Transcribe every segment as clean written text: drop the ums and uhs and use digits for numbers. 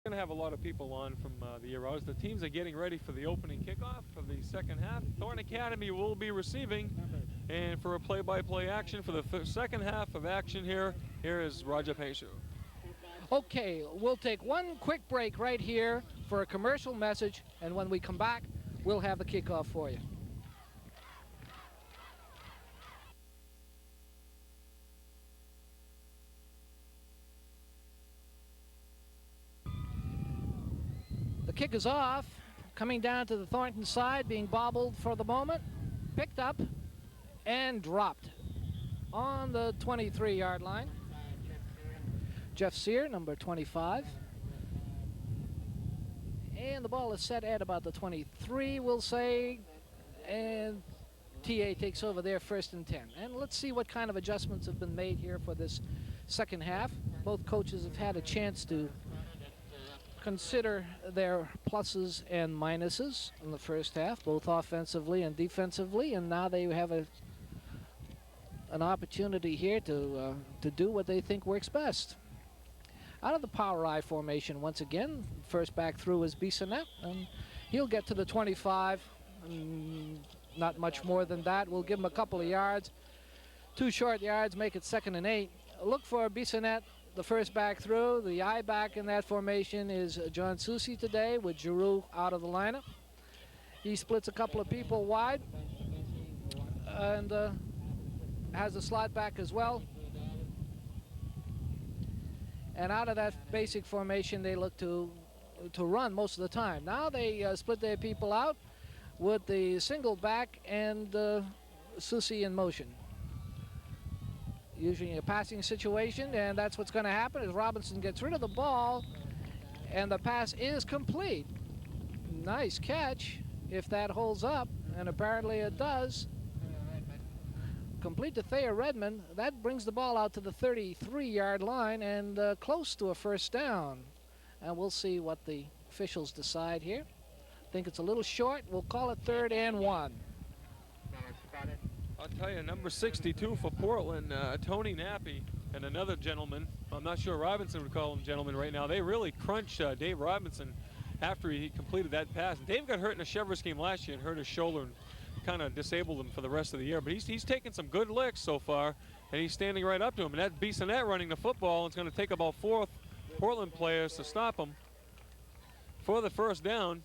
Going to have a lot of people on from the Euros. The teams are getting ready for the opening kickoff of the second half. Thornton Academy will be receiving, and for a play-by-play action for the second half of action here is Roger Painchaud. Okay, we'll take one quick break right here for a commercial message, and when we come back, we'll have the kickoff for you. The kick is off, coming down to the Thornton side, being bobbled for the moment, picked up, and dropped on the 23-yard line. Jeff Sear, number 25. And the ball is set at about the 23, we'll say, and TA takes over there 1st and 10. And let's see what kind of adjustments have been made here for this second half. Both coaches have had a chance to consider their pluses and minuses in the first half, both offensively and defensively, and now they have an opportunity here to do what they think works best. Out of the power I formation once again, first back through is Bissonnette, and he'll get to the 25. Not much more than that. We'll give him a couple of yards. 2 short yards, make it 2nd and 8. Look for Bissonnette, the first back through. The I back in that formation is John Soucy today, with Giroux out of the lineup. He splits a couple of people wide and has a slot back as well. And out of that basic formation, they look to run most of the time. Now they split their people out with the single back and Soucy in motion. Usually a passing situation, and that's what's going to happen as Robinson gets rid of the ball, and the pass is complete. Nice catch, if that holds up, and apparently it does. Complete to Thayer Redmond. That brings the ball out to the 33-yard line and close to a first down. And we'll see what the officials decide here. Think it's a little short. We'll call it 3rd and 1. I'll tell you, number 62 for Portland, Tony Nappy, and another gentleman. I'm not sure Robinson would call him gentleman right now. They really crunched Dave Robinson after he completed that pass. Dave got hurt in a Chevrolet game last year and hurt his shoulder and kind of disabled him for the rest of the year. But he's taken some good licks so far, and he's standing right up to him. And that Bissonnette running the football. It's going to take about 4 Portland players to stop him for the first down.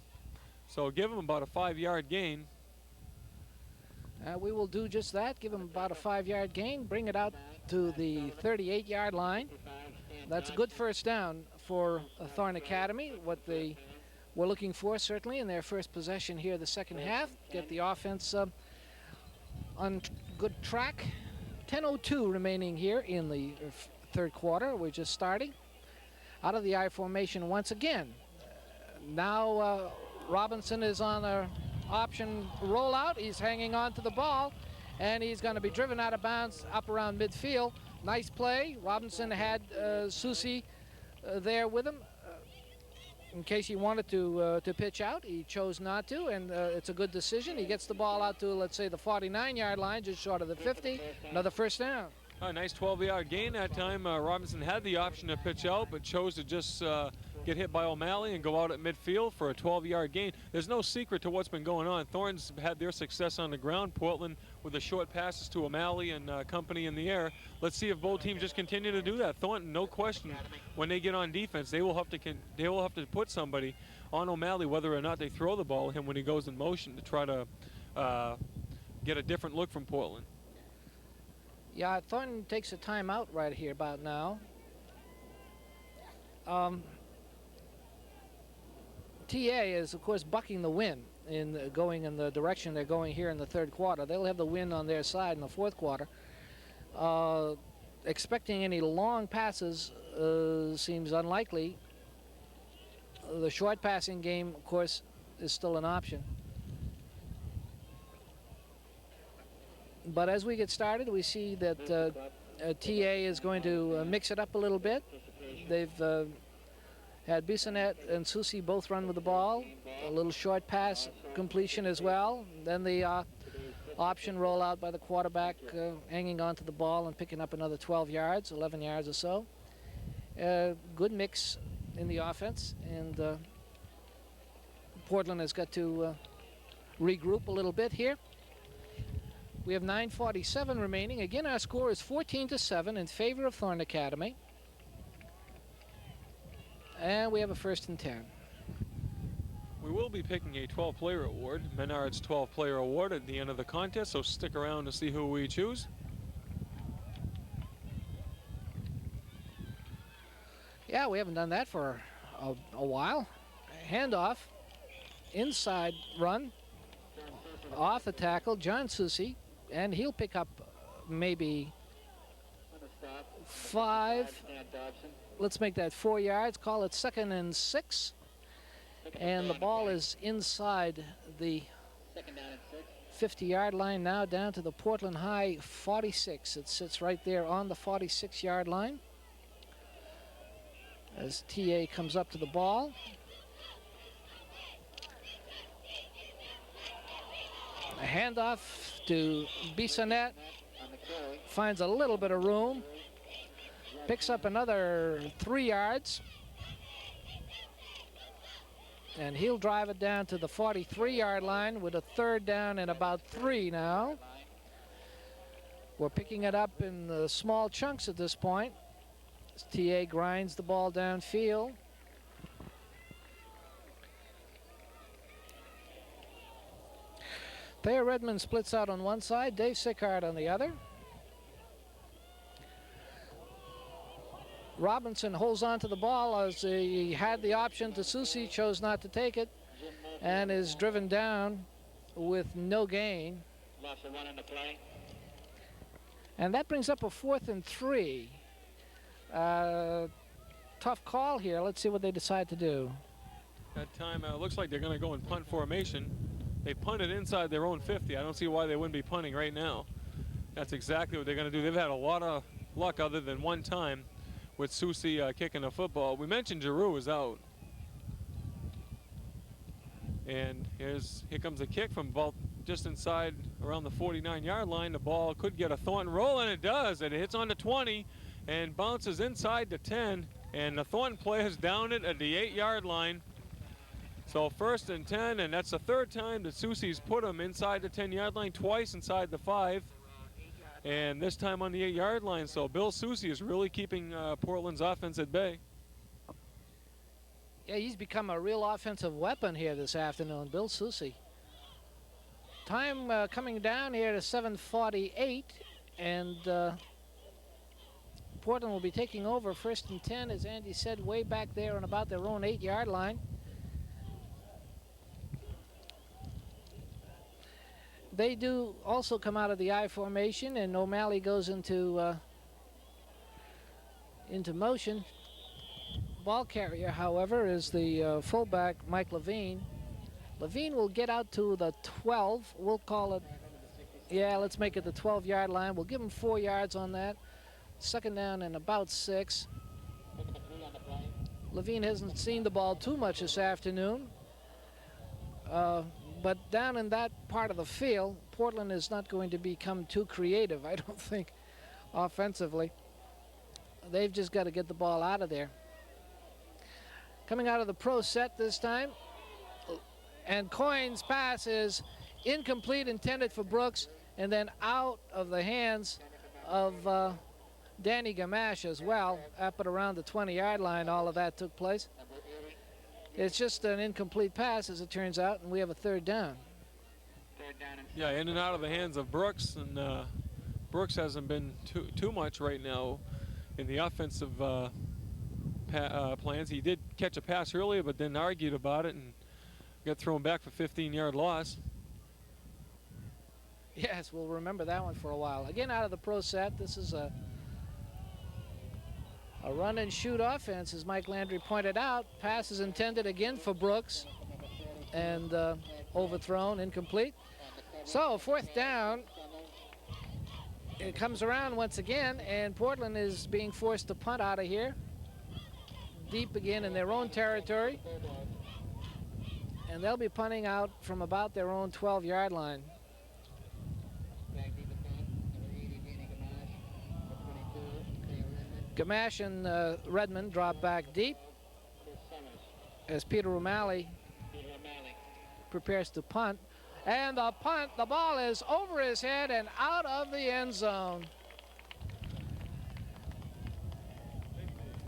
So give him about a 5-yard gain. We will do just that, give him about a 5-yard gain, bring it out to the 38-yard line. That's a good first down for Thornton Academy, what they were looking for certainly in their first possession here the second half. Get the offense on good track. 10:02 remaining here in the third quarter. We're just starting. Out of the I formation once again. Now Robinson is on a option rollout. He's hanging on to the ball, and he's going to be driven out of bounds up around midfield. Nice play. Robinson had Soucy there with him in case he wanted to pitch out. He chose not to, and it's a good decision. He gets the ball out to, let's say, the 49-yard line, just short of the 50. Another first down. A nice 12-yard gain that time. Robinson had the option to pitch out, but chose to just get hit by O'Malley and go out at midfield for a 12-yard gain. There's no secret to what's been going on. Thornton's had their success on the ground. Portland with the short passes to O'Malley and company in the air. Let's see if both teams just continue to do that. Thornton, no question, when they get on defense, they will have to put somebody on O'Malley, whether or not they throw the ball at him when he goes in motion, to try to get a different look from Portland. Yeah, Thornton takes a timeout right here about now. TA is, of course, bucking the wind in going in the direction they're going here in the third quarter. They'll have the wind on their side in the fourth quarter. Expecting any long passes seems unlikely. The short passing game, of course, is still an option. But as we get started, we see that TA is going to mix it up a little bit. They've had Bissonnette and Soucy both run with the ball. A little short pass completion as well. Then the option rollout by the quarterback, hanging onto the ball and picking up another 12 yards, 11 yards or so. Good mix in the offense, and Portland has got to regroup a little bit here. We have 9:47 remaining. Again, our score is 14-7 in favor of Thornton Academy. And we have a 1st and 10. We will be picking a 12-player award, Menard's 12-player award at the end of the contest, so stick around to see who we choose. Yeah, we haven't done that for a while. Handoff, inside run, off the tackle, John Susi, and he'll pick up maybe 5. Let's make that 4 yards, call it 2nd and 6. And the ball is inside the 50-yard line now, down to the Portland High 46. It sits right there on the 46-yard line as TA comes up to the ball. A handoff to Bissonnette, finds a little bit of room, picks up another 3 yards, and he'll drive it down to the 43-yard line with a 3rd down and about 3 now. We're picking it up in small chunks at this point. TA grinds the ball downfield. Thayer Redmond splits out on one side, Dave Sickard on the other. Robinson holds on to the ball as he had the option to Susi, chose not to take it, and is driven down with no gain. And that brings up a 4th and 3. Tough call here. Let's see what they decide to do. That time looks like they're going to go in punt formation. They punted inside their own 50. I don't see why they wouldn't be punting right now. That's exactly what they're going to do. They've had a lot of luck other than one time with Susi kicking the football. We mentioned Giroux is out. And here comes a kick from about just inside around the 49-yard line. The ball could get a Thornton roll, and it does. And it hits on the 20 and bounces inside the 10. And the Thornton players down it at the 8-yard line. So 1st and 10, and that's the 3rd time that Susi's put him inside the 10-yard line, twice inside the 5, and this time on the 8-yard line. So Bill Susi is really keeping Portland's offense at bay. Yeah, he's become a real offensive weapon here this afternoon, Bill Susi. Time coming down here to 7:48, and Portland will be taking over 1st and 10, as Andy said, way back there on about their own 8-yard line. They do also come out of the I formation, and O'Malley goes into motion. Ball carrier, however, is the fullback, Mike Levine. Levine will get out to the 12. We'll call it, yeah, let's make it the 12-yard line. We'll give him 4 yards on that. 2nd down and about 6. Levine hasn't seen the ball too much this afternoon. But down in that part of the field, Portland is not going to become too creative, I don't think, offensively. They've just got to get the ball out of there. Coming out of the pro set this time, and Coyne's pass is incomplete, intended for Brooks, and then out of the hands of Danny Gamache as well, up at around the 20-yard line. All of that took place. It's just an incomplete pass, as it turns out, and we have a 3rd down. Yeah, in and out of the hands of Brooks, and Brooks hasn't been too much right now in the offensive plans. He did catch a pass earlier, but then argued about it and got thrown back for 15-yard loss. Yes, we'll remember that one for a while. Again, out of the pro set, this is a run and shoot offense, as Mike Landry pointed out. Pass is intended again for Brooks, and overthrown, incomplete. So 4th down. It comes around once again, and Portland is being forced to punt out of here. Deep again in their own territory. And they'll be punting out from about their own 12-yard line. Gamache and Redmond drop back deep. as Peter O'Malley prepares to punt. And the punt, the ball is over his head and out of the end zone.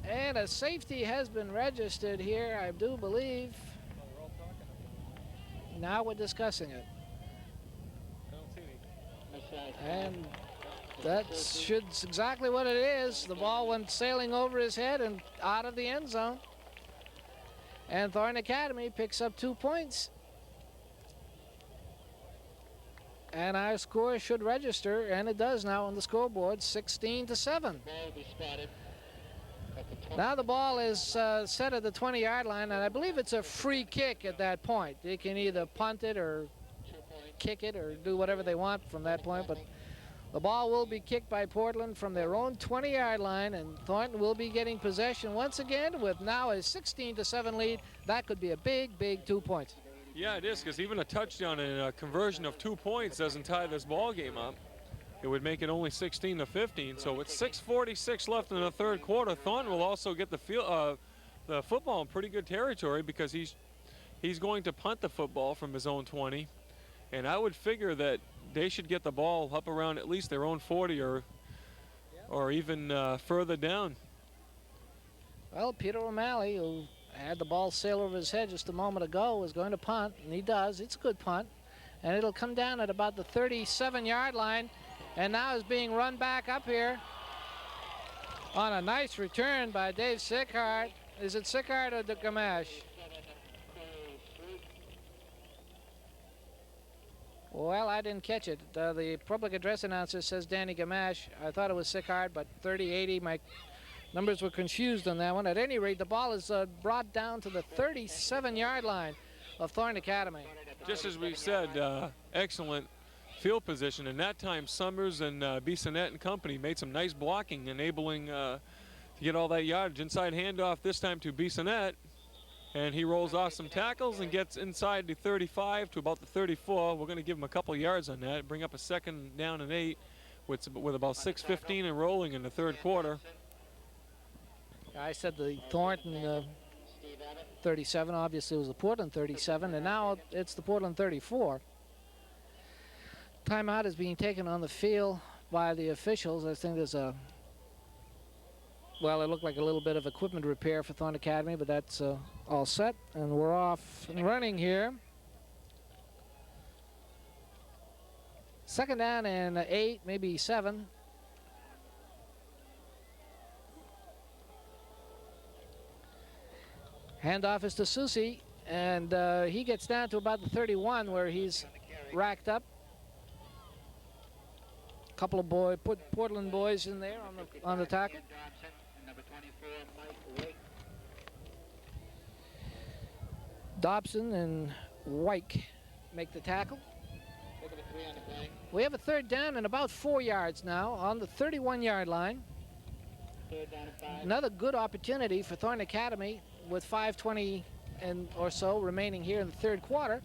And a safety has been registered here, I do believe. Now we're discussing it. And that's exactly what it is. The ball went sailing over his head and out of the end zone. And Thornton Academy picks up 2 points. And our score should register, and it does now on the scoreboard, 16-7. Now the ball is set at the 20-yard line, and I believe it's a free kick at that point. They can either punt it or kick it or do whatever they want from that point, but the ball will be kicked by Portland from their own 20-yard line, and Thornton will be getting possession once again with now a 16-7 lead. That could be a big, big 2 points. Yeah, it is, because even a touchdown and a conversion of 2 points doesn't tie this ball game up. It would make it only 16-15. So with 6:46 left in the third quarter, Thornton will also get the football in pretty good territory, because he's going to punt the football from his own 20, and I would figure that they should get the ball up around at least their own 40 or even further down. Well, Peter O'Malley, who had the ball sail over his head just a moment ago, is going to punt, and he does. It's a good punt, and it'll come down at about the 37-yard line, and now is being run back up here on a nice return by Dave Sickhart. Is it Sickhart or Gamache? Well, I didn't catch it. The public address announcer says Danny Gamache. I thought it was Sickhart, but 30-80, my numbers were confused on that one. At any rate, the ball is brought down to the 37-yard line of Thornton Academy. Just as we said, excellent field position, and that time Summers and Bissonnette and company made some nice blocking, enabling to get all that yardage. Inside handoff this time to Bissonnette, and he rolls off some tackles and gets inside the 35 to about the 34. We're going to give him a couple yards on that, bring up a 2nd down and 8 with about 6:15 and rolling in the third quarter. I said the Thornton 37, obviously it was the Portland 37, and now it's the Portland 34. Timeout is being taken on the field by the officials. I think there's well, it looked like a little bit of equipment repair for Thornton Academy, but that's all set, and we're off and running here. 2nd down and 8, maybe 7. Handoff is to Susi, and he gets down to about the 31 where he's racked up. A couple of Portland boys in there on the tackle. Dobson and Wyke make the tackle. We have a 3rd down and about 4 yards now on the 31-yard line. Another good opportunity for Thornton Academy with 5:20 or so remaining here in the third quarter.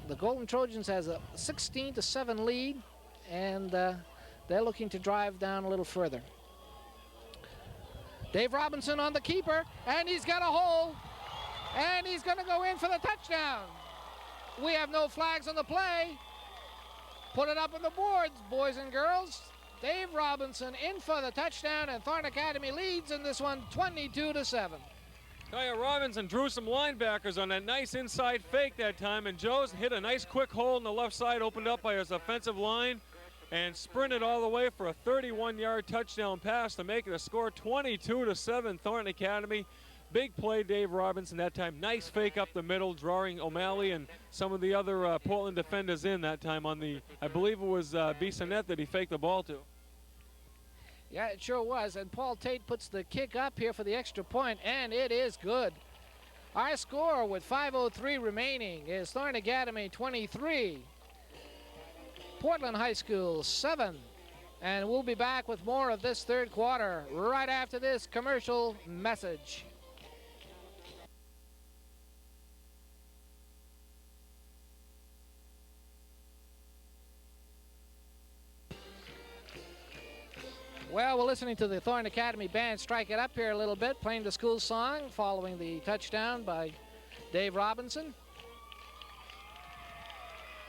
The Golden Trojans has a 16-7 lead, and they're looking to drive down a little further. Dave Robinson on the keeper, and he's got a hole, and he's going to go in for the touchdown. We have no flags on the play. Put it up on the boards, boys and girls. Dave Robinson in for the touchdown, and Thornton Academy leads in this one 22-7. Kaya Robinson drew some linebackers on that nice inside fake that time, and Joe's hit a nice quick hole in the left side, opened up by his offensive line, and sprinted all the way for a 31-yard touchdown pass to make it a score 22-7 Thornton Academy. Big play, Dave Robinson that time. Nice fake up the middle, drawing O'Malley and some of the other Portland defenders in that time on the, I believe it was Bissonnette that he faked the ball to. Yeah, it sure was. And Paul Tate puts the kick up here for the extra point, and it is good. Our score with 5:03 remaining is Thornton Academy 23, Portland High School 7. And we'll be back with more of this third quarter right after this commercial message. Well, we're listening to the Thornton Academy band strike it up here a little bit, playing the school song following the touchdown by Dave Robinson.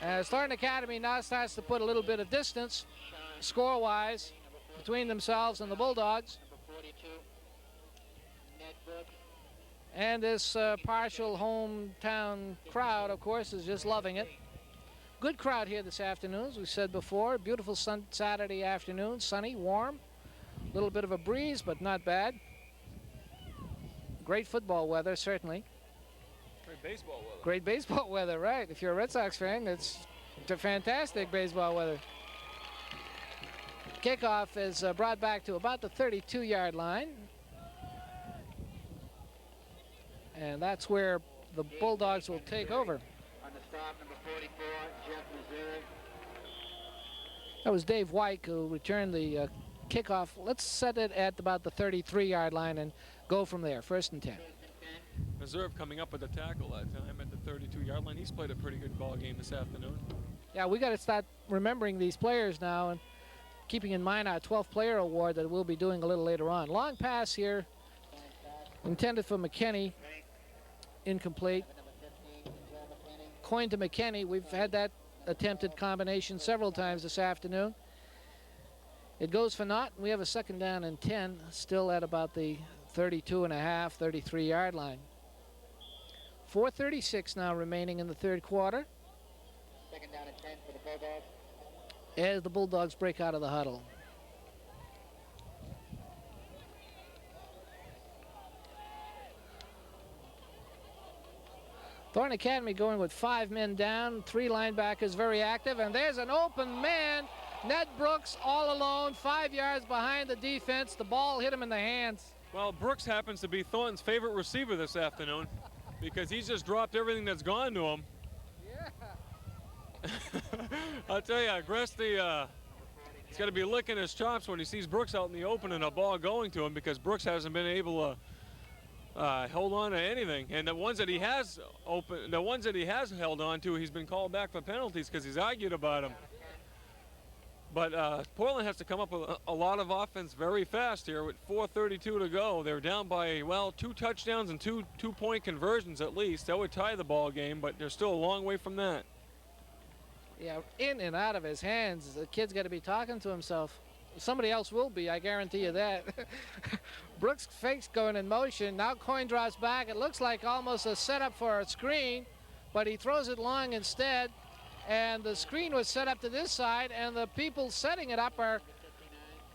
As Thornton Academy now starts to put a little bit of distance, score-wise, between themselves and the Bulldogs. And this partial hometown crowd, of course, is just loving it. Good crowd here this afternoon, as we said before. Beautiful Saturday afternoon, sunny, warm. A little bit of a breeze, but not bad. Great football weather, certainly. Great baseball weather. Great baseball weather, right. If you're a Red Sox fan, it's fantastic baseball weather. Kickoff is brought back to about the 32-yard line. And that's where the Bulldogs will take over. On the stop, number 44, Jeff Missouri. That was Dave White who returned the kickoff. Let's set it at about the 33-yard line and go from there. 1st and 10. Reserve coming up with the tackle that time at the 32-yard line. He's played a pretty good ball game this afternoon. Yeah, we got to start remembering these players now and keeping in mind our 12th player award that we'll be doing a little later on. Long pass here, intended for McKinney. Incomplete. Coin to McKinney. We've had that attempted combination several times this afternoon. It goes for naught. We have a 2nd down and 10, still at about the 32.5, 33-yard line. 4:36 now remaining in the 3rd quarter. 2nd down and 10 for the Bulldogs. As the Bulldogs break out of the huddle. Thornton Academy going with 5 men down, 3 linebackers very active, and there's an open man. Ned Brooks all alone, 5 yards behind the defense. The ball hit him in the hands. Well, Brooks happens to be Thornton's favorite receiver this afternoon because he's just dropped everything that's gone to him. Yeah. I'll tell you, Gresty, he's got to be licking his chops when he sees Brooks out in the open and a ball going to him because Brooks hasn't been able to hold on to anything, and the ones that he has held on to, he's been called back for penalties because he's argued about them. But Portland has to come up with a lot of offense very fast here with 4:32 to go. They're down by, well, 2 touchdowns and two-point conversions at least. That would tie the ball game, but they're still a long way from that. Yeah, in and out of his hands. The kid's got to be talking to himself. Somebody else will be, I guarantee you that. Brooks fakes going in motion. Now Coin drops back. It looks like almost a setup for a screen, but he throws it long instead. And the screen was set up to this side, and the people setting it up are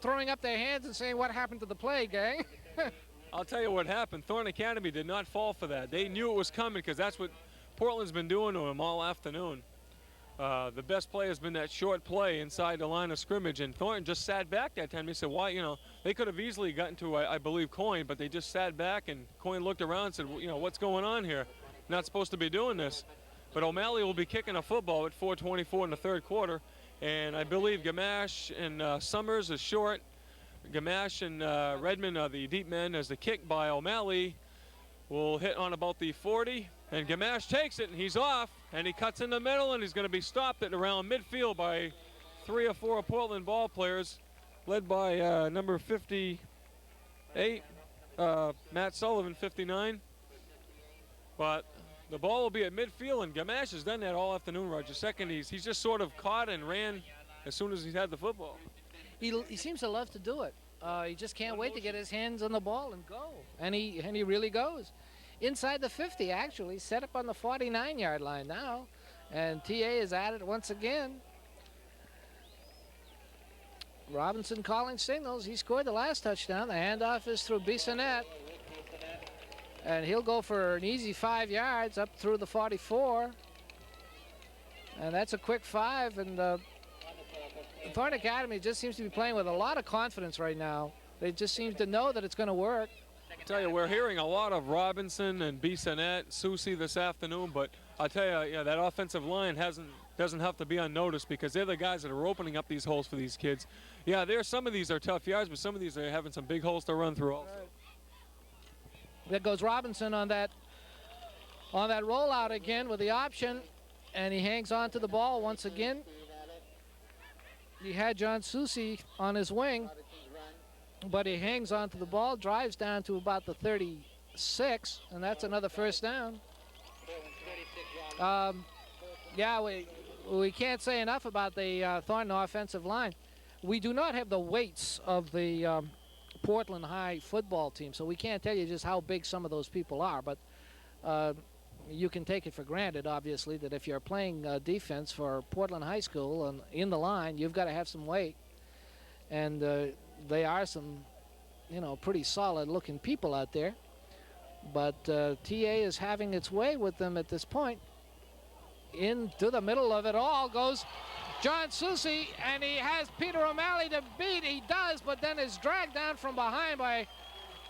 throwing up their hands and saying, "What happened to the play, gang?" I'll tell you what happened. Thornton Academy did not fall for that. They knew it was coming because that's what Portland's been doing to him all afternoon. The best play has been that short play inside the line of scrimmage, and Thornton just sat back that time. They said, why, they could have easily gotten to, I believe, Coin, but they just sat back, and Coin looked around and said, well, what's going on here? Not supposed to be doing this. But O'Malley will be kicking a football at 4:24 in the 3rd quarter, and I believe Gamache and Summers is short. Gamache and Redmond are the deep men as the kick by O'Malley will hit on about the 40, and Gamache takes it, and he's off, and he cuts in the middle, and he's going to be stopped at around midfield by 3 or 4 Portland ball players, led by number 58, Matt Sullivan, 59. But the ball will be at midfield, and Gamache has done that all afternoon, Roger. Second, he's just sort of caught and ran as soon as he's had the football. He seems to love to do it. He just can't wait to get his hands on the ball and go. And he really goes. Inside the 50, actually, set up on the 49-yard line now. And TA is at it once again. Robinson calling signals. He scored the last touchdown. The handoff is through Bissonnette. And he'll go for an easy 5 yards up through the 44. And that's a quick 5. And Thornton Academy just seems to be playing with a lot of confidence right now. They just seem to know that it's going to work. I tell you, we're hearing a lot of Robinson and Bissonnette, Susie this afternoon, but I'll tell you, that offensive line doesn't have to be unnoticed because they're the guys that are opening up these holes for these kids. Yeah, some of these are tough yards, but some of these are having some big holes to run through also. There goes Robinson on that rollout again with the option, and he hangs on to the ball once again. He had John Susie on his wing, but he hangs on to the ball, drives down to about the 36, and that's another first down. Yeah, we can't say enough about the Thornton offensive line. We do not have the weights of the Portland High football team, so we can't tell you just how big some of those people are, but you can take it for granted, obviously, that if you're playing defense for Portland High School and in the line, you've got to have some weight. And they are some, pretty solid-looking people out there. But TA is having its way with them at this point. Into the middle of it all goes John Susi, and he has Peter O'Malley to beat. He does, but then is dragged down from behind by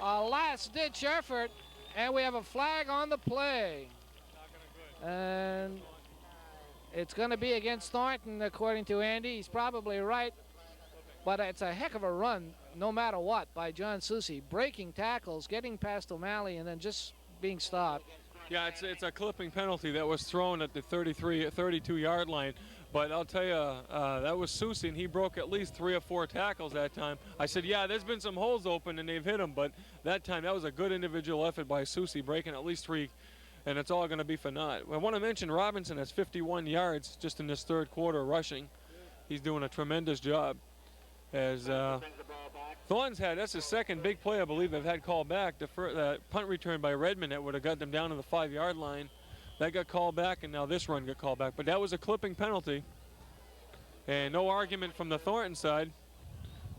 a last-ditch effort, and we have a flag on the play. And it's going to be against Thornton, according to Andy. He's probably right, but it's a heck of a run, no matter what, by John Susi. Breaking tackles, getting past O'Malley, and then just being stopped. Yeah, it's a clipping penalty that was thrown at the 32-yard line. But I'll tell you, that was Susi, and he broke at least 3 or 4 tackles that time. I said, yeah, there's been some holes open, and they've hit him. But that time, that was a good individual effort by Susi, breaking at least 3, and it's all going to be for naught. I want to mention Robinson has 51 yards just in this third quarter rushing. He's doing a tremendous job. As Thornton's that's his second big play, I believe, they've had called back. The punt return by Redmond that would have got them down to the 5-yard line. That got called back, and now this run got called back. But that was a clipping penalty. And no argument from the Thornton side.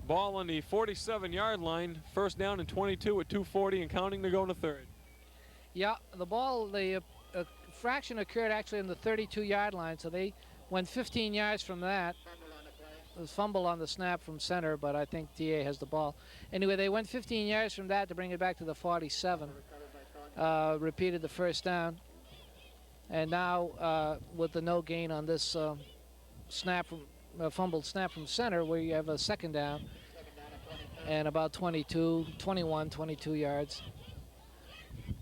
Ball on the 47-yard line. First down and 22 at 2:40 and counting to go in the third. Yeah, the ball, the fraction occurred actually on the 32-yard line, so they went 15 yards from that. It was fumble on the snap from center, but I think TA has the ball. Anyway, they went 15 yards from that to bring it back to the 47. Repeated the first down. And now with the no gain on this fumbled snap from center, we have a second down and about 22 yards.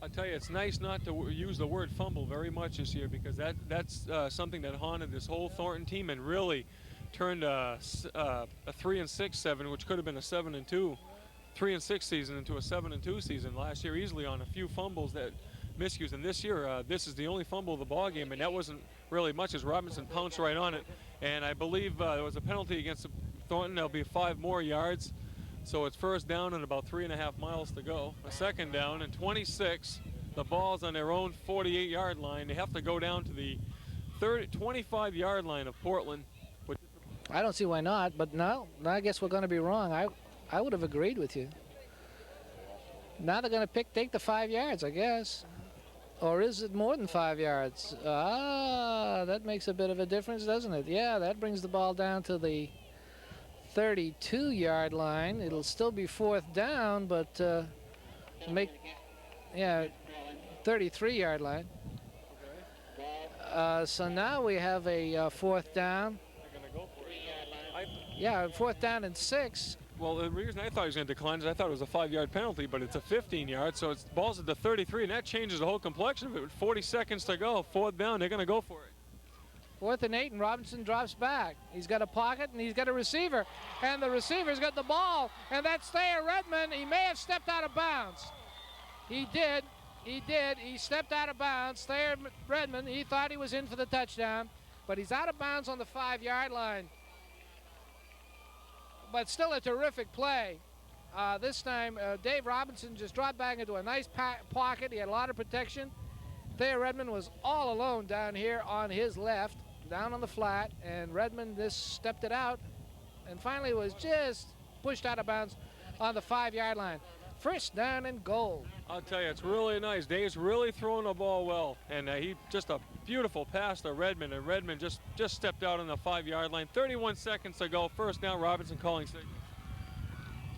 I'll tell you, it's nice not to use the word fumble very much this year, because that's something that haunted this whole Thornton team and really turned a 3-6 7, which could have been a 7-2, 3-6 season into a 7-2 season last year, easily on a few fumbles that miscues. And this year, this is the only fumble of the ball game, and that wasn't really much as Robinson pounced right on it. And I believe there was a penalty against Thornton. There'll be 5 more yards. So it's first down and about 3.5 miles to go. A second down and 26. The ball's on their own 48-yard line. They have to go down to the 25-yard line of Portland. I don't see why not, but no, I guess we're going to be wrong. I would have agreed with you. Now they're going to take the 5 yards, I guess. Or is it more than 5 yards? That makes a bit of a difference, doesn't it? Yeah, that brings the ball down to the 32-yard line. It'll still be fourth down, but 33-yard line. So now we have a fourth down. Yeah, fourth down and 6. Well, the reason I thought he was going to decline is I thought it was a 5-yard penalty, but it's a 15-yard, so it's ball's at the 33, and that changes the whole complexion of it. With 40 seconds to go, fourth down, they're going to go for it. 4th and 8, and Robinson drops back. He's got a pocket, and he's got a receiver, and the receiver's got the ball, and that's Thayer Redmond. He may have stepped out of bounds. He did. He stepped out of bounds. Thayer Redmond, he thought he was in for the touchdown, but he's out of bounds on the 5-yard line. But still a terrific play. This time, Dave Robinson just dropped back into a nice pocket. He had a lot of protection. Thayer Redmond was all alone down here on his left, down on the flat, and Redmond just stepped it out and finally was just pushed out of bounds on the 5-yard line. First down and goal. I'll tell you, it's really nice. Dave's really throwing the ball well, and he just a beautiful pass to Redmond, and Redmond just stepped out on the 5-yard line. 31 seconds to go. First down, Robinson calling signal.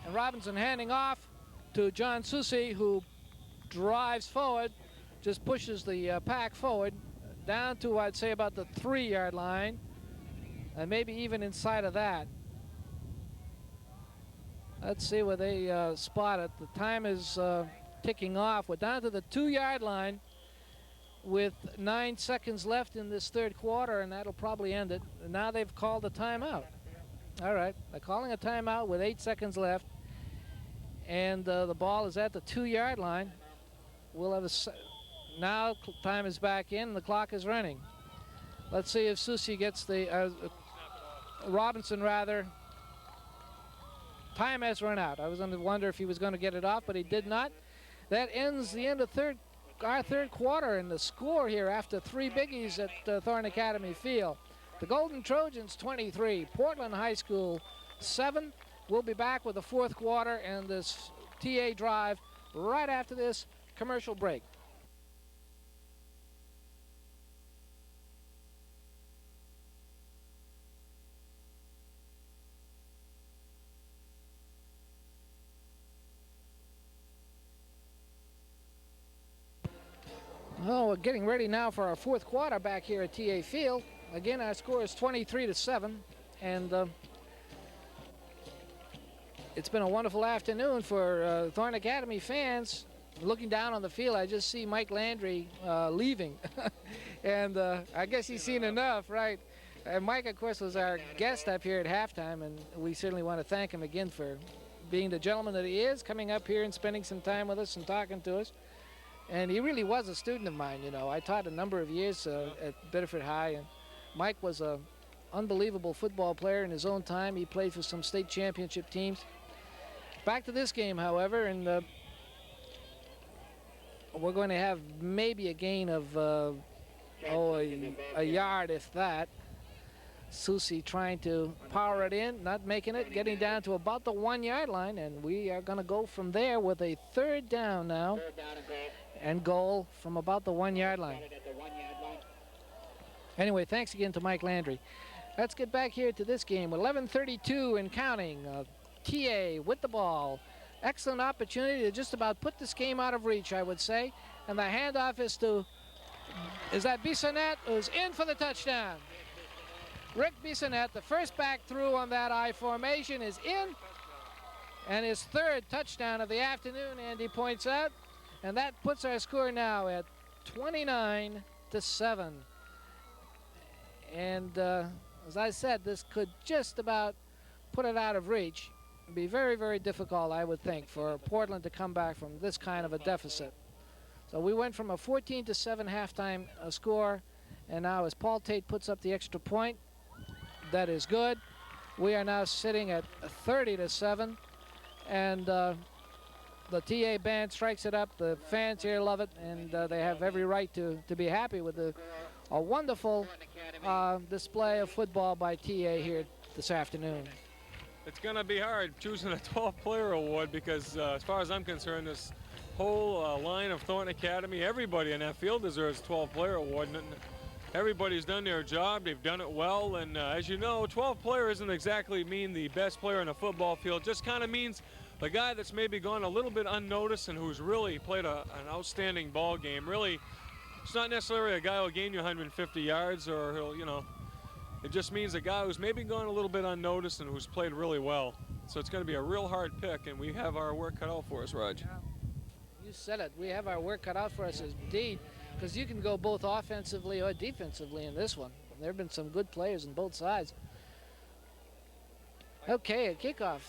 And Robinson handing off to John Susi, who drives forward, just pushes the pack forward down to, I'd say, about the 3-yard line, and maybe even inside of that. Let's see where they spot it. The time is ticking off. We're down to the 2-yard line with 9 seconds left in this third quarter, and that'll probably end it. And now they've called a timeout. All right, they're calling a timeout with 8 seconds left, and the ball is at the 2-yard line. We'll have now time is back in. The clock is running. Let's see if Susie gets the Robinson rather. Time has run out. I was going to wonder if he was going to get it off, but he did not. That ends the end of our third quarter, and the score here after 3 biggies at Thornton Academy Field. The Golden Trojans 23, Portland High School 7. We'll be back with the fourth quarter and this TA drive right after this commercial break. Oh, we're getting ready now for our fourth quarter back here at TA Field. Again, our score is 23-7, and it's been a wonderful afternoon for Thornton Academy fans. Looking down on the field, I just see Mike Landry leaving, and I guess he's seen enough, right? And Mike, of course, was our guest up here at halftime, and we certainly want to thank him again for being the gentleman that he is, coming up here and spending some time with us and talking to us. And he really was a student of mine, you know. I taught a number of years at Biddeford High, and Mike was an unbelievable football player in his own time. He played for some state championship teams. Back to this game, however, and we're going to have maybe a gain of, a yard, if that. Susie trying to power it in, not making it, getting down to about the 1-yard line, and we are going to go from there with a third down now. And goal from about the 1-yard line. Anyway, thanks again to Mike Landry. Let's get back here to this game. 11:32 and counting. TA with the ball. Excellent opportunity to just about put this game out of reach, I would say. And the handoff is that Bissonnette, who's in for the touchdown. Rick Bissonnette, the first back through on that I formation, is in. And his third touchdown of the afternoon, Andy points out. And that puts our score now at 29-7. And as I said, this could just about put it out of reach. It'd be very, very difficult, I would think, for Portland to come back from this kind of a deficit. So we went from a 14-7 halftime score, and now as Paul Tate puts up the extra point, that is good. We are now sitting at 30-7, and the TA band strikes it up. The fans here love it, and they have every right to be happy with a wonderful display of football by TA here this afternoon. It's going to be hard choosing a 12-player award because, as far as I'm concerned, this whole line of Thornton Academy, everybody in that field deserves a 12-player award. And everybody's done their job. They've done it well. And as you know, 12-player doesn't exactly mean the best player in a football field. Just kind of means the guy that's maybe gone a little bit unnoticed and who's really played an outstanding ball game. Really, it's not necessarily a guy who'll gain you 150 yards or he'll, you know, it just means a guy who's maybe gone a little bit unnoticed and who's played really well. So it's going to be a real hard pick, and we have our work cut out for us, Raj. Yeah, you said it. We have our work cut out for us indeed, because you can go both offensively or defensively in this one. There have been some good players on both sides. Okay, a kickoff.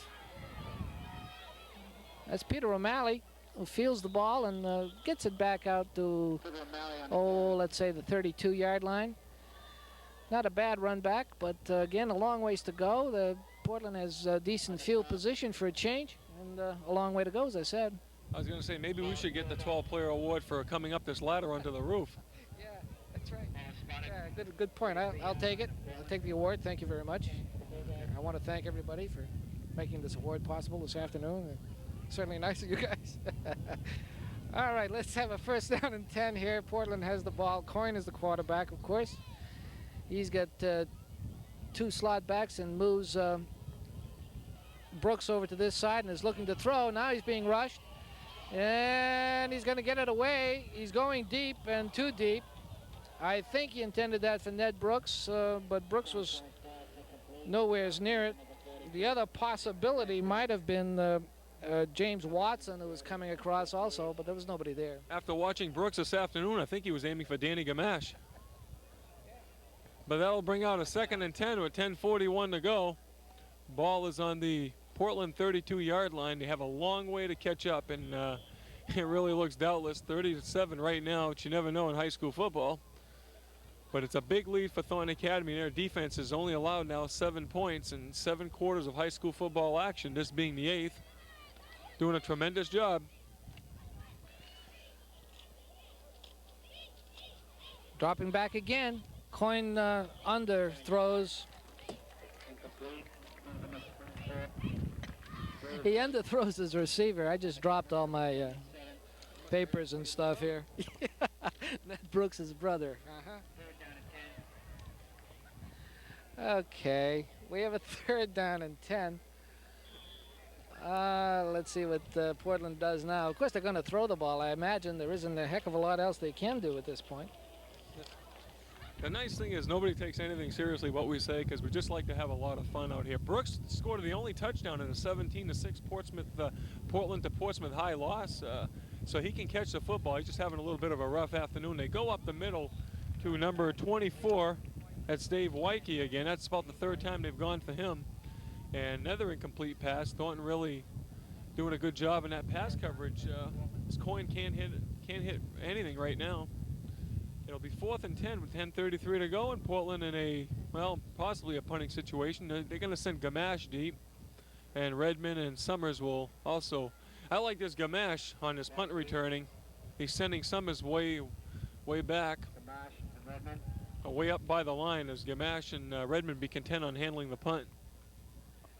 That's Peter O'Malley, who fields the ball and gets it back out to, let's say the 32-yard line. Not a bad run back, but again, a long ways to go. Portland has decent field position for a change, and a long way to go, as I said. I was going to say, maybe we should get the 12-player award for coming up this ladder onto the roof. Yeah, that's right. Yeah, good point. I'll take it. I'll take the award. Thank you very much. I want to thank everybody for making this award possible this afternoon. Certainly nice of you guys. All right, let's have a first down and 10 here. Portland has the ball. Coyne is the quarterback, of course. He's got two slot backs and moves Brooks over to this side and is looking to throw. Now he's being rushed. And he's going to get it away. He's going deep and too deep. I think he intended that for Ned Brooks, but Brooks was nowhere near it. The other possibility might have been James Watson, who was coming across also, but there was nobody there. After watching Brooks this afternoon, I think he was aiming for Danny Gamache. But that'll bring out a 2nd and 10 with 10:41 to go. Ball is on the Portland 32-yard line. They have a long way to catch up, and it really looks doubtless. 30-7 right now, which you never know in high school football. But it's a big lead for Thornton Academy. Their defense is only allowed now 7 points in 7 quarters of high school football action, this being the 8th. Doing a tremendous job. Dropping back again. Coin under throws. He underthrows his receiver. I just dropped all my papers and stuff here. That's Brooks' brother. Okay, we have a 3rd down and 10. Let's see what Portland does now. Of course, they're going to throw the ball. I imagine there isn't a heck of a lot else they can do at this point. The nice thing is nobody takes anything seriously what we say, because we just like to have a lot of fun out here. Brooks scored the only touchdown in a 17-6 Portland to Portsmouth High loss, so he can catch the football. He's just having a little bit of a rough afternoon. They go up the middle to number 24. That's Dave Wyke again. That's about the 3rd time they've gone for him. And another incomplete pass. Thornton really doing a good job in that pass coverage. This Coin can't hit anything right now. It'll be 4th and 10 with 10:33 to go, and Portland in a, well, possibly a punting situation. They're going to send Gamache deep, and Redmond and Summers will also. I like this Gamache on this punt returning. He's sending Summers way back. Gamache and Redmond. Way up by the line as Gamache and Redmond be content on handling the punt.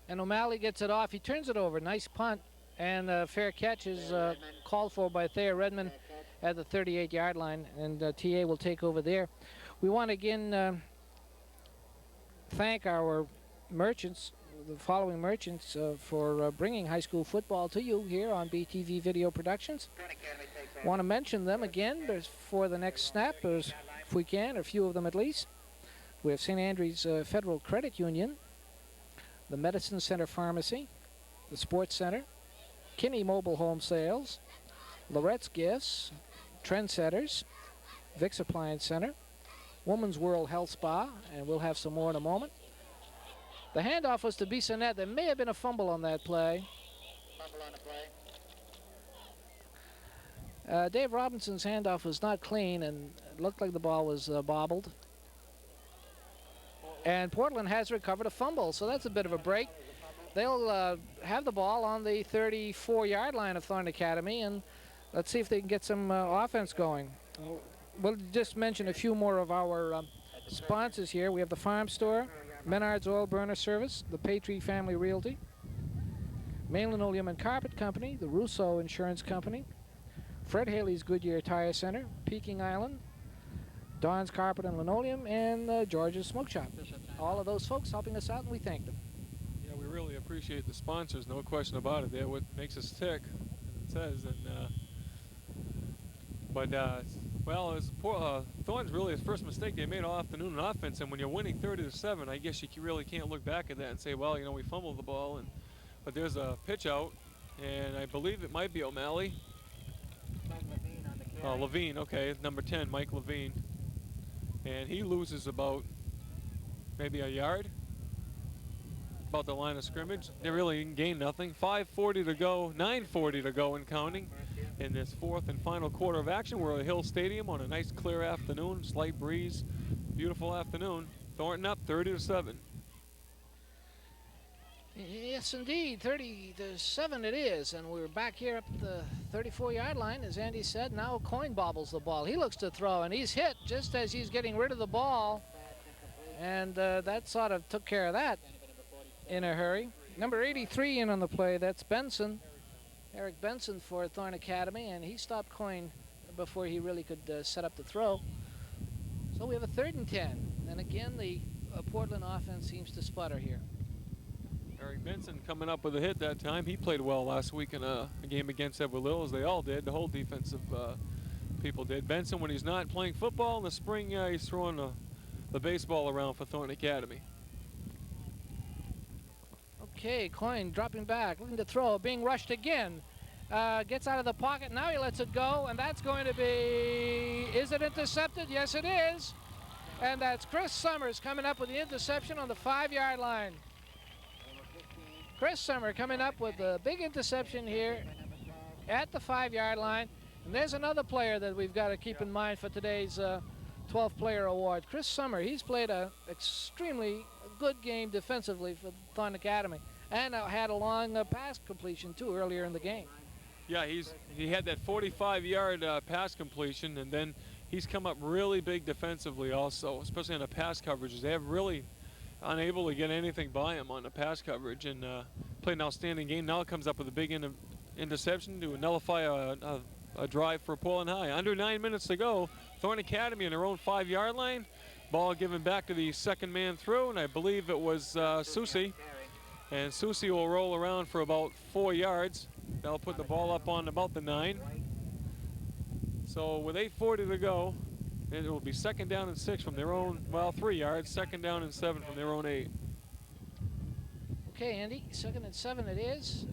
And O'Malley gets it off. He turns it over. Nice punt. And fair catch is called for by Thayer Redmond at the 38-yard line. And TA will take over there. We want to again thank our merchants, the following merchants, for bringing high school football to you here on BTV Video Productions. Want to mention them again for the next snap, if we can, a few of them at least. We have St. Andrews Federal Credit Union, the Medicine Center Pharmacy, the Sports Center, Kinney Mobile Home Sales, Lorette's Gifts, Trendsetters, Vicks Appliance Center, Woman's World Health Spa, and we'll have some more in a moment. The handoff was to Bissonnette. There may have been a fumble on that play. Fumble on the play. Dave Robinson's handoff was not clean, and it looked like the ball was bobbled. And Portland has recovered a fumble, so that's a bit of a break. They'll have the ball on the 34-yard line of Thornton Academy, and let's see if they can get some offense going. We'll just mention a few more of our sponsors here. We have the Farm Store, Menard's Oil Burner Service, the Patriot Family Realty, Main Linoleum and Carpet Company, the Russo Insurance Company, Fred Haley's Goodyear Tire Center, Peking Island, Don's Carpet and Linoleum, and George's Smoke Shop. All of those folks helping us out, and we thank them. Yeah, we really appreciate the sponsors, no question about it. They're what makes us tick, as it says. And well, it was Thornton's really his first mistake they made all afternoon on offense, and when you're winning 30-7, I guess you really can't look back at that and say, well, you know, we fumbled the ball. But there's a pitch out, and I believe it might be O'Malley. Levine, okay, number 10, Mike Levine. And he loses about maybe a yard, about the line of scrimmage. They really didn't gain nothing. 5:40 to go, 9:40 to go and counting in this 4th and final quarter of action. We're at Hill Stadium on a nice clear afternoon, slight breeze, beautiful afternoon. Thornton up 30-7. Yes, indeed, 30-7 it is, and we're back here up the 34-yard line, as Andy said. Now Coin bobbles the ball. He looks to throw, and he's hit just as he's getting rid of the ball, and that sort of took care of that in a hurry. Number 83 in on the play, that's Benson, Eric Benson for Thornton Academy, and he stopped Coin before he really could set up the throw. So we have a 3rd and 10, and again the Portland offense seems to sputter here. Eric Benson coming up with a hit that time. He played well last week in a game against Edward Little, as they all did. The whole defensive people did. Benson, when he's not playing football in the spring, he's throwing the baseball around for Thornton Academy. Okay, Coin dropping back, looking to throw, being rushed again. Gets out of the pocket. Now he lets it go, and that's going to be... Is it intercepted? Yes, it is. And that's Chris Summers coming up with the interception on the 5-yard line. Chris Summer coming up with a big interception here at the 5-yard line. And there's another player that we've got to keep in mind for today's 12th player award. Chris Summer, he's played an extremely good game defensively for Thornton Academy. And had a long pass completion, too, earlier in the game. Yeah, he had that 45-yard pass completion, and then he's come up really big defensively also, especially on the pass coverages. They have really unable to get anything by him on the pass coverage, and played an outstanding game. Now it comes up with a big interception to nullify a drive for Portland High. Under 9 minutes to go, Thornton Academy in their own 5-yard line. Ball given back to the second man through, and I believe it was Susi. And Susi will roll around for about 4 yards. That'll put the ball up on about the 9. So with 8:40 to go, it will be 2nd down and 6 from their own, well, 3 yards. 2nd down and 7 from their own 8. Okay, Andy, 2nd and 7 it is.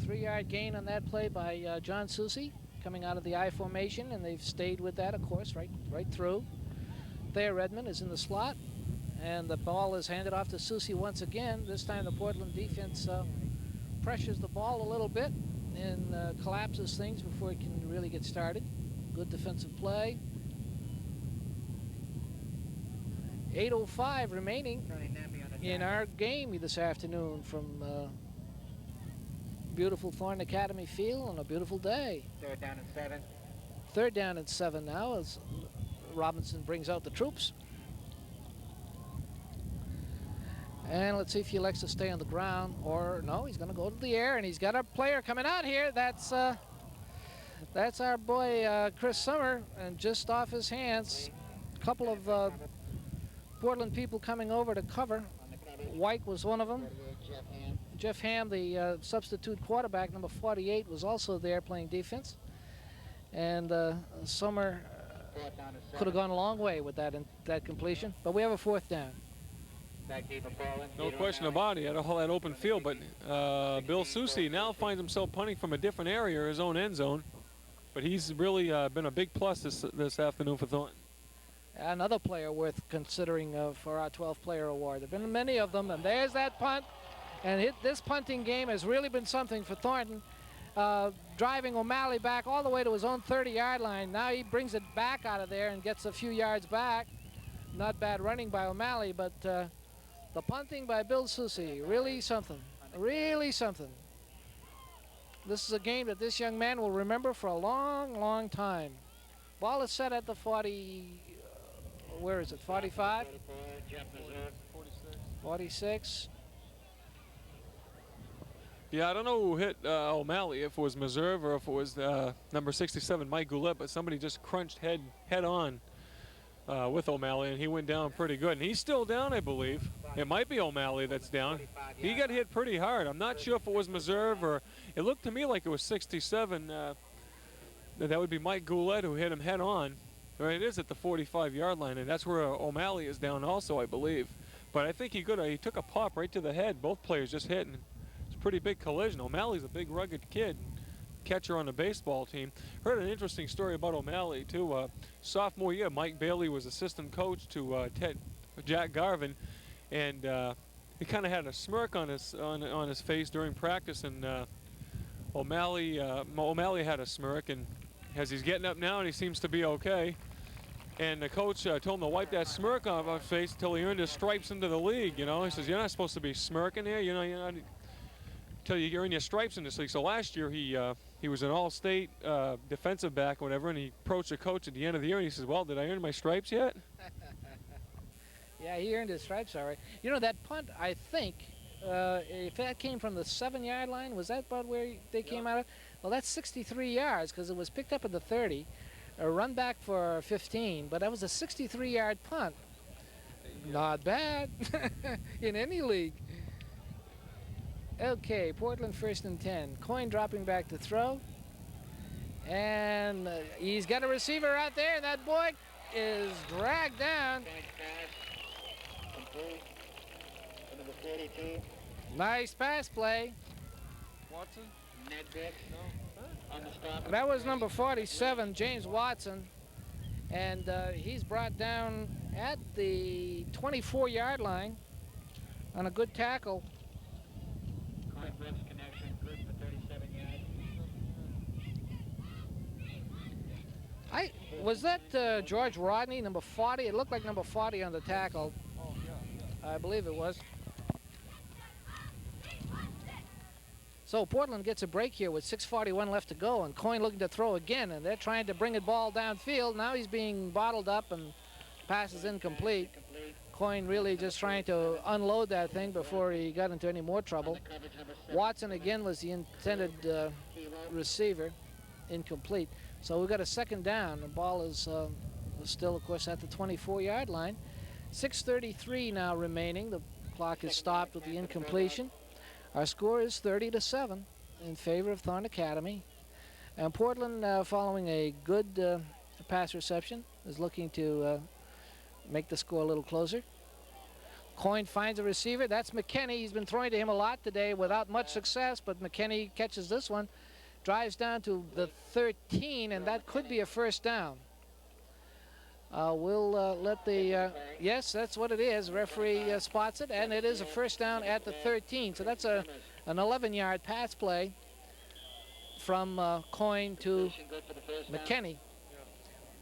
3-yard gain on that play by John Susi, coming out of the I formation, and they've stayed with that, of course, right through. Thayer Redmond is in the slot, and the ball is handed off to Susi once again. This time the Portland defense pressures the ball a little bit and collapses things before it can really get started. Good defensive play. 8:05 remaining in our game this afternoon from beautiful Thornton Academy field on a beautiful day. 3rd down and 7. 3rd down and 7 now as Robinson brings out the troops. And let's see if he likes to stay on the ground, or no, he's going to go to the air, and he's got a player coming out here. That's our boy Chris Summer, and just off his hands, a couple of Portland people coming over to cover. White was one of them. Jeff Ham, the substitute quarterback, number 48, was also there playing defense. And Summer could have gone a long way with that completion, but we have a 4th down. No question about it. He had all that open field, but Bill Susi now finds himself punting from a different area, his own end zone. But he's really been a big plus this afternoon for Thornton. Another player worth considering for our 12th player award. There have been many of them, and there's that punt. And this punting game has really been something for Thornton, driving O'Malley back all the way to his own 30-yard line. Now he brings it back out of there and gets a few yards back. Not bad running by O'Malley, but the punting by Bill Susi, really something, really something. This is a game that this young man will remember for a long, long time. Ball is set at the 40, where is it, 45? 46. Yeah, I don't know who hit O'Malley, if it was Meserve or if it was number 67, Mike Goulet, but somebody just crunched head on with O'Malley, and he went down pretty good. And he's still down, I believe. It might be O'Malley that's down. He got hit pretty hard. I'm not sure if it was Meserve or it looked to me like it was 67. That would be Mike Goulet who hit him head on. Right, it is at the 45-yard line, and that's where O'Malley is down also, I believe. But I think he took a pop right to the head. Both players just hit, and it's a pretty big collision. O'Malley's a big, rugged kid, catcher on the baseball team. Heard an interesting story about O'Malley, too. Sophomore year, Mike Bailey was assistant coach to Jack Garvin, and he kind of had a smirk on his face during practice, and O'Malley had a smirk, and as he's getting up now, and he seems to be okay. And the coach told him to wipe that smirk off his face until he earned his stripes into the league. You know, he says, "You're not supposed to be smirking here. You know, you're not until you earn your stripes in this league." So last year he was an all-state defensive back, or whatever, and he approached the coach at the end of the year and he says, "Well, did I earn my stripes yet?" Yeah, he earned his stripes, all right. You know, that punt, I think, if that came from the 7-yard line, was that about where they came out of? Well, that's 63 yards because it was picked up at the 30, a run back for 15, but that was a 63-yard punt. Not bad in any league. Okay, Portland 1st and 10. Coyne dropping back to throw. And he's got a receiver out there, and that boy is dragged down. Nice pass play. Watson? That was number 47, James Watson. And he's brought down at the 24-yard line on a good tackle. Was that George Rodney, number 40? It looked like number 40 on the tackle. I believe it was. So Portland gets a break here with 6:41 left to go, and Coyne looking to throw again, and they're trying to bring the ball downfield. Now he's being bottled up, and pass is incomplete. Coyne really just trying to unload that thing before he got into any more trouble. Watson again was the intended receiver, incomplete. So we've got a second down. The ball is still, of course, at the 24-yard line. 6:33 now remaining. The clock is stopped with the incompletion. Our score is 30-7 in favor of Thornton Academy. And Portland, following a good pass reception, is looking to make the score a little closer. Coyne finds a receiver. That's McKinney. He's been throwing to him a lot today without much success, but McKinney catches this one, drives down to the 13, and that could be a first down. We'll let the, yes, that's what it is. Referee spots it, and it is a first down at the 13. So that's an 11-yard pass play from Coyne to McKinney.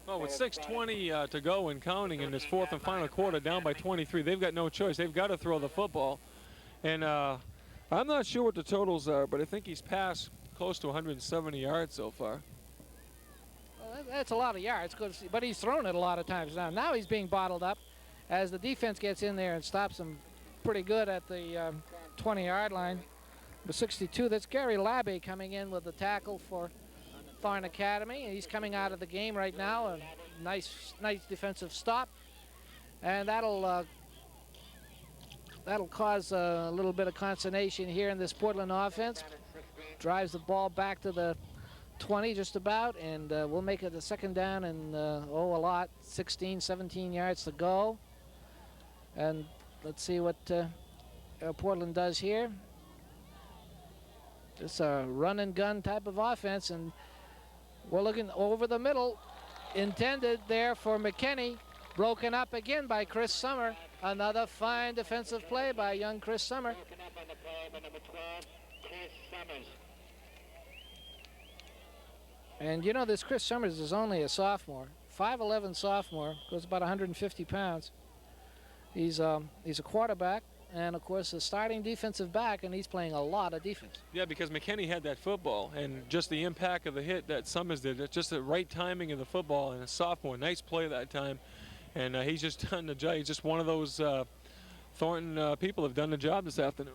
Well, with 6:20 to go and counting in this fourth and final quarter, down by 23, they've got no choice. They've got to throw the football. And I'm not sure what the totals are, but I think he's passed close to 170 yards so far. Well, that's a lot of yards, but he's thrown it a lot of times now. Now he's being bottled up as the defense gets in there and stops him pretty good at the 20-yard line. The 62, that's Gary Labbe coming in with the tackle for Thornton Academy. He's coming out of the game right now. A nice defensive stop, and that'll cause a little bit of consternation here in this Portland offense. Drives the ball back to the 20 just about, and we'll make it a second down and a lot. 16, 17 yards to go. And let's see what Portland does here. It's a run and gun type of offense, and we're looking over the middle. Intended there for McKinney. Broken up again by Chris Summer. Another fine defensive play by young Chris Summer. Broken up on the play by number 12, Chris Summers. And you know, this Chris Summers is only a sophomore. 5'11" sophomore, goes about 150 pounds. He's a quarterback, and of course a starting defensive back, and he's playing a lot of defense. Yeah, because McKinney had that football, and just the impact of the hit that Summers did, it's just the right timing of the football, and a sophomore, nice play that time. And he's just done the job. He's just one of those Thornton people have done the job this afternoon.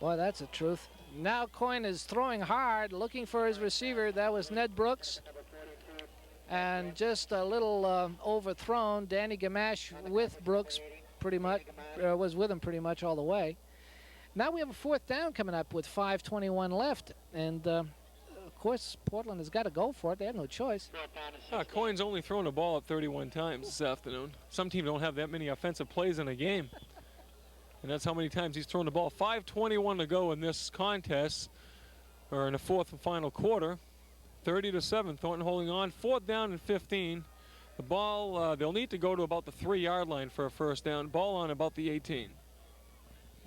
Boy, that's the truth. Now Coyne is throwing hard, looking for his receiver. That was Ned Brooks. And just a little overthrown. Danny Gamache with Brooks pretty much, was with him pretty much all the way. Now we have a fourth down coming up with 5:21 left. And of course, Portland has got to go for it. They have no choice. Coyne's only thrown the ball up 31 times this afternoon. Some teams don't have that many offensive plays in a game. And that's how many times he's thrown the ball. 5:21 to go in this contest, or in the fourth and final quarter. 30-7, Thornton holding on. Fourth down and 15. The ball, they'll need to go to about the 3-yard line for a first down. Ball on about the 18.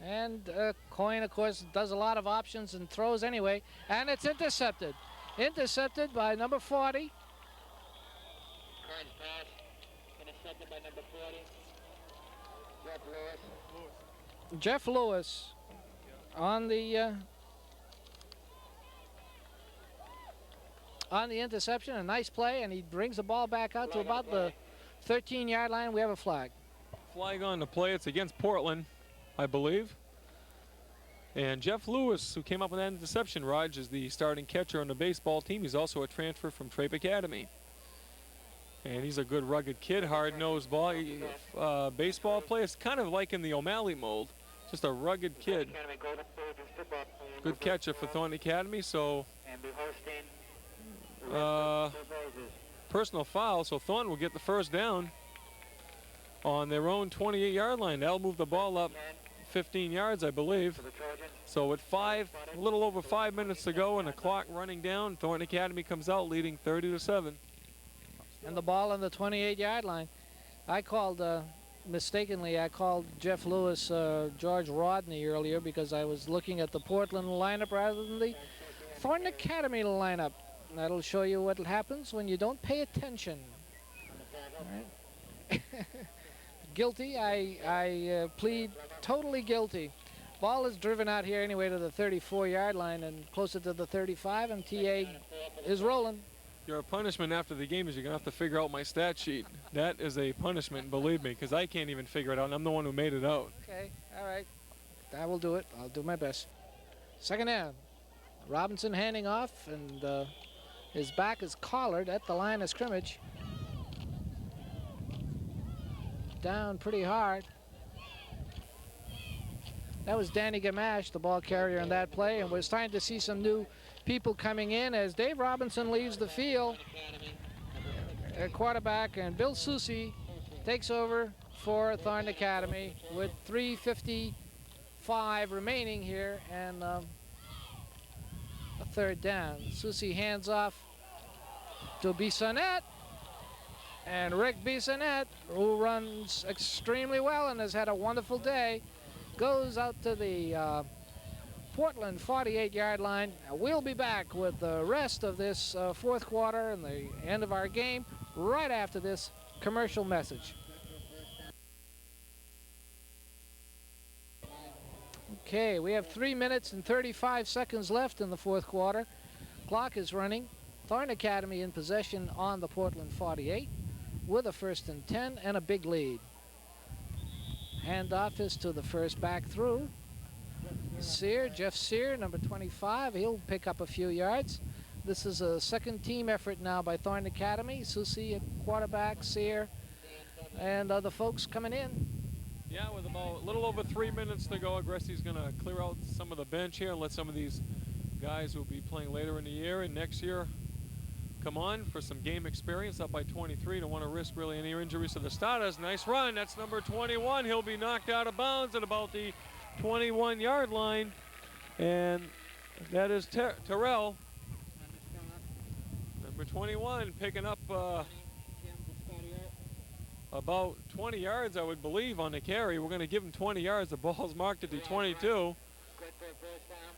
And Coyne, of course, does a lot of options and throws anyway. And it's intercepted. Intercepted by number 40. Coyne's pass, intercepted by number 40, Jeff Lewis. Jeff Lewis on the interception. A nice play, and he brings the ball back out to about the 13-yard line. We have a flag. Flag on the play. It's against Portland, I believe. And Jeff Lewis, who came up with that interception, Raj, is the starting catcher on the baseball team. He's also a transfer from Thornton Academy. And he's a good, rugged kid, hard-nosed baseball player. It's kind of like in the O'Malley mold. Just a rugged kid. Good catcher for Thornton Academy. So personal foul, so Thornton will get the first down on their own 28-yard line. That'll move the ball up 15 yards, I believe. So with a little over 5 minutes to go and the clock running down, Thornton Academy comes out leading 30-7. And the ball on the 28-yard line. I called, mistakenly, I called Jeff Lewis George Rodney earlier because I was looking at the Portland lineup rather than the Thornton Academy lineup. That'll show you what happens when you don't pay attention. All right. Guilty. I plead totally guilty. Ball is driven out here anyway to the 34-yard line and closer to the 35, and TA is rolling. Your punishment after the game is you're going to have to figure out my stat sheet. That is a punishment, believe me, because I can't even figure it out, and I'm the one who made it out. Okay, all right. I will do it. I'll do my best. Second down. Robinson handing off, and his back is collared at the line of scrimmage. Down pretty hard. That was Danny Gamache, the ball carrier in that play, and we're starting to see some new people coming in as Dave Robinson leaves the field at quarterback, and Bill Susi takes over for Thornton Academy with 3:55 remaining here and a third down. Susi hands off to Bissonnette, and Rick Bissonnette, who runs extremely well and has had a wonderful day, goes out to the Portland 48-yard line. We'll be back with the rest of this fourth quarter and the end of our game right after this commercial message. Okay, we have 3 minutes and 35 seconds left in the fourth quarter. Clock is running. Thornton Academy in possession on the Portland 48 with a 1st and 10 and a big lead. Handoff is to the first back through. Jeff Sear, number 25, he'll pick up a few yards. This is a second team effort now by Thornton Academy. Susi at quarterback, Sear, and other folks coming in. Yeah, with about a little over 3 minutes to go, Agresti's going to clear out some of the bench here and let some of these guys who will be playing later in the year and next year come on for some game experience. Up by 23, don't want to risk really any injuries to the starters. Nice run, that's number 21. He'll be knocked out of bounds at about the 21-yard line, and that is Terrell, number 21, picking up about 20 yards, I would believe, on the carry. We're going to give him 20 yards. The ball's marked at the 22.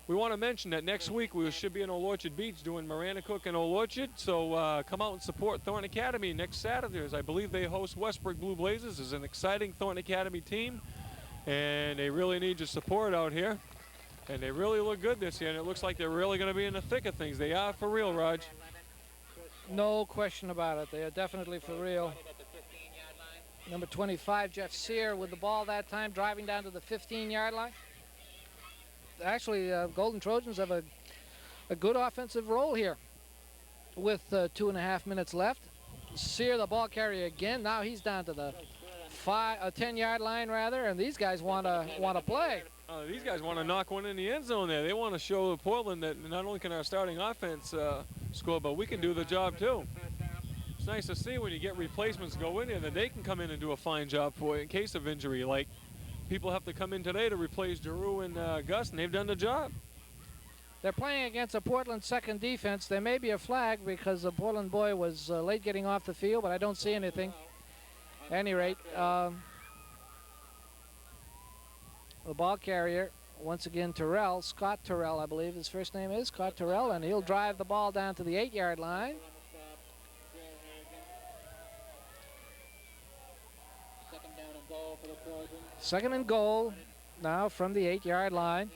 We want to mention that next week we should be in Old Orchard Beach doing Marana Cook and Old Orchard, so come out and support Thornton Academy next Saturday. I believe they host Westbrook Blue Blazers. It's an exciting Thornton Academy team, and they really need your support out here. And they really look good this year, and it looks like they're really going to be in the thick of things. They are for real, Raj. No question about it. They are definitely for real. Number 25, Jeff Sear, with the ball that time, driving down to the 15-yard line. Actually, Golden Trojans have a good offensive role here with 2.5 minutes left. Sear, the ball carrier again. Now he's down to the 10-yard line, rather, and these guys want to play. These guys want to knock one in the end zone there. They want to show Portland that not only can our starting offense score, but we can do the job too. It's nice to see when you get replacements go in there that they can come in and do a fine job for you in case of injury. Like people have to come in today to replace Giroux and Gus, and they've done the job. They're playing against a Portland second defense. There may be a flag because the Portland boy was late getting off the field, but I don't see anything. At any rate, the ball carrier, once again, Terrell, Scott Terrell, I believe his first name is, Scott Terrell, and he'll drive the ball down to the 8-yard line. Second and goal now from the 8-yard line.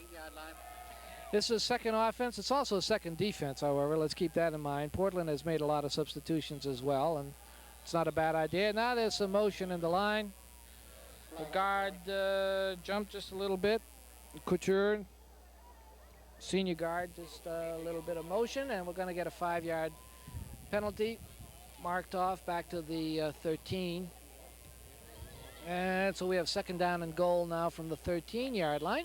This is second offense. It's also second defense, however. Let's keep that in mind. Portland has made a lot of substitutions as well, and it's not a bad idea. Now there's some motion in the line. The guard jumped just a little bit. Couture, senior guard, just a little bit of motion, and we're going to get a 5-yard penalty. Marked off back to the 13. And so we have second down and goal now from the 13-yard line.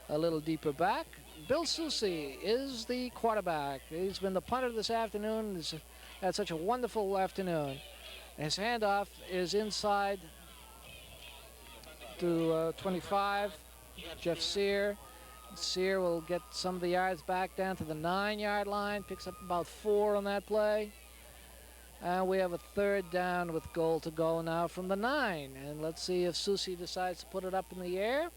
A little deeper back. Bill Susi is the quarterback. He's been the punter this afternoon. He's had such a wonderful afternoon. His handoff is inside to 25, Jeff Sear. Sear will get some of the yards back down to the 9-yard line. Picks up about 4 on that play. And we have a third down with goal to go now from the 9. And let's see if Susi decides to put it up in the air.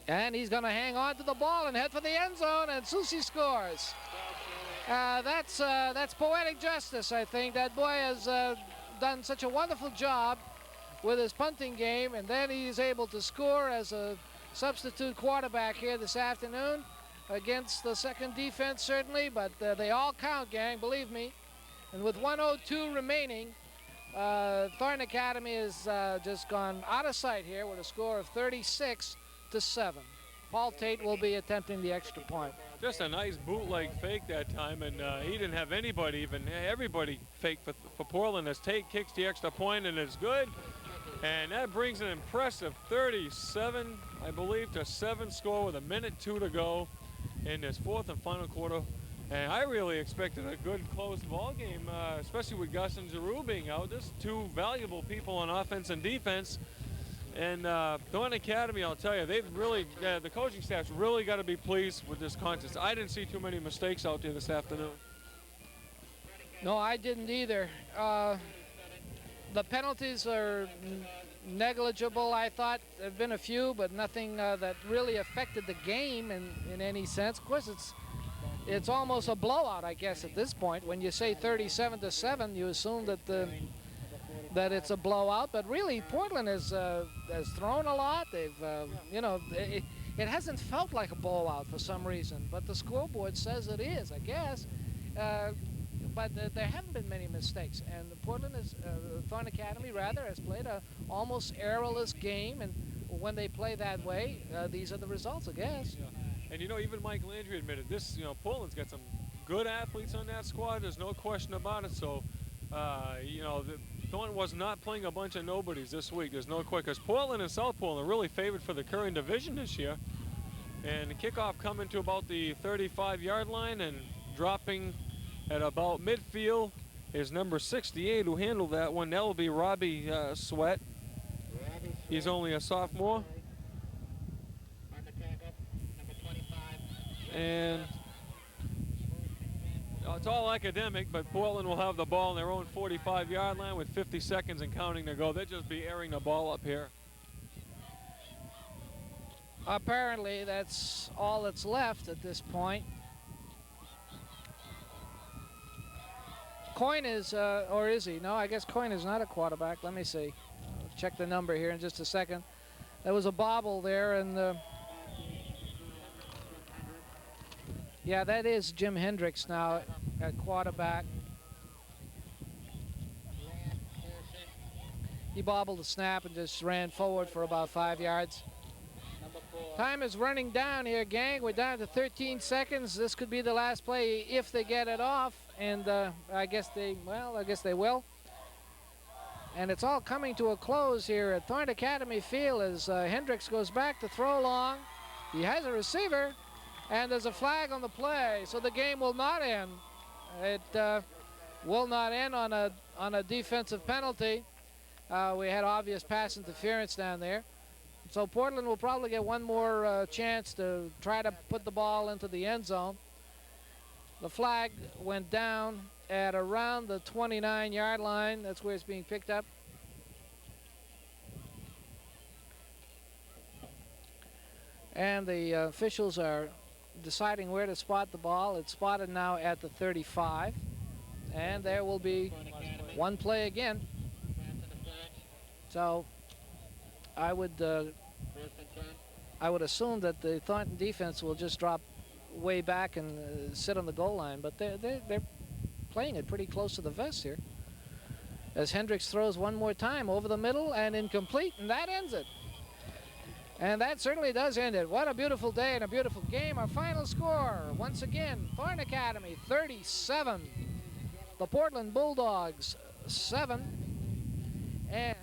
And he's going to hang on to the ball and head for the end zone, and Susi scores. That's poetic justice, I think. That boy has done such a wonderful job with his punting game, and then he's able to score as a substitute quarterback here this afternoon against the second defense, certainly, but they all count, gang, believe me. And with 1:02 remaining, Thornton Academy has just gone out of sight here with a score of 36-7. Paul Tate will be attempting the extra point. Just a nice bootleg fake that time, and he didn't have anybody, everybody fake for Portland as Tate kicks the extra point, and it's good. And that brings an impressive 37, I believe, to 7 score with 1:02 to go in this fourth and final quarter. And I really expected a good close ball game, especially with Gus and Giroux being out. There's two valuable people on offense and defense. And Thornton Academy, I'll tell you, they've really, the coaching staff's really got to be pleased with this contest. I didn't see too many mistakes out there this afternoon. No, I didn't either. The penalties are negligible, I thought. There have been a few, but nothing that really affected the game in any sense. Of course, it's almost a blowout, I guess, at this point. When you say 37-7, you assume that it's a blowout, but really Portland has thrown a lot. They've, you know, it hasn't felt like a blowout for some reason, but the scoreboard says it is, I guess. But there haven't been many mistakes, and Thornton Academy rather has played a almost errorless game, and when they play that way, these are the results, I guess. Yeah. And you know, even Mike Landry admitted this. You know, Portland's got some good athletes on that squad. There's no question about it. So, you know, Thornton was not playing a bunch of nobodies this week. There's no question, because Portland and South Portland are really favored for the Curran division this year. And the kickoff coming to about the 35-yard line and dropping at about midfield is number 68 who handled that one. That will be Robbie Sweat. He's only a sophomore. And it's all academic, but Portland will have the ball on their own 45-yard line with 50 seconds and counting to go. They'll just be airing the ball up here. Apparently, that's all that's left at this point. Coyne is, or is he? No, I guess Coyne is not a quarterback. Let me see. I'll check the number here in just a second. There was a bobble there, and yeah, that is Jim Hendricks now at quarterback. He bobbled the snap and just ran forward for about 5 yards. Time is running down here, gang. We're down to 13 seconds. This could be the last play if they get it off, and I guess they will. And it's all coming to a close here at Thornton Academy Field as Hendricks goes back to throw long. He has a receiver, and there's a flag on the play, so the game will not end. It will not end on a defensive penalty. We had obvious pass interference down there. So Portland will probably get one more chance to try to put the ball into the end zone. The flag went down at around the 29-yard line. That's where it's being picked up. And the officials are deciding where to spot the ball. It's spotted now at the 35. And there will be one play again. So I would assume that the Thornton defense will just drop way back and sit on the goal line, but they're playing it pretty close to the vest here. As Hendricks throws one more time over the middle and incomplete, and that ends it. And that certainly does end it. What a beautiful day and a beautiful game. Our final score, once again, Thornton Academy 37, the Portland Bulldogs 7, and